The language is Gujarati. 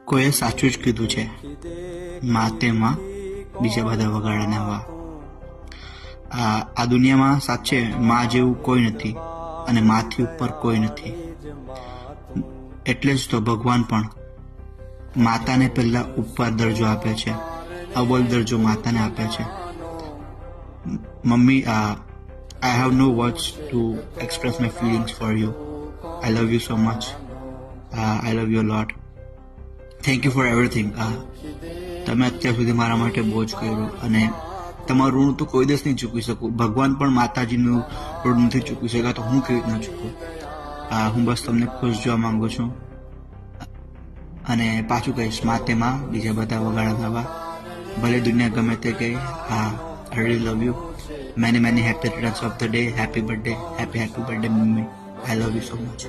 કોઈએ સાચું જ કીધું છે, માતેમાં બીજા બધા વગાડ્યાને વા. આ દુનિયામાં સાચે માં જેવું કોઈ નથી અને માથી ઉપર કોઈ નથી. એટલે જ તો ભગવાન પણ માતાને પહેલા ઉપર દરજ્જો આપે છે, અવ્વલ દરજ્જો માતાને આપે છે. Mummy, I have no words to express my feelings for you. I love you so much. I love you a lot. Thank you for everything. તમે અત્યાર સુધી મારા માટે બહુ જ કર્યું અને તમારું ઋણ તો કોઈ દિવસ નહીં ચૂકવી શકું. ભગવાન પણ માતાજીનું ઋણ નથી ચૂકવી શકા, તો હું કેવી રીતના ચૂકવું? હું બસ તમને ખુશ જોવા માંગુ છું અને પાછું કહીશ, માતેમાં બીજા બધા વગાડા થવા, ભલે દુનિયા ગમે તે કહે. I really love you. Many happy returns of the day. Happy birthday. Happy birthday, mummy. I love you so much.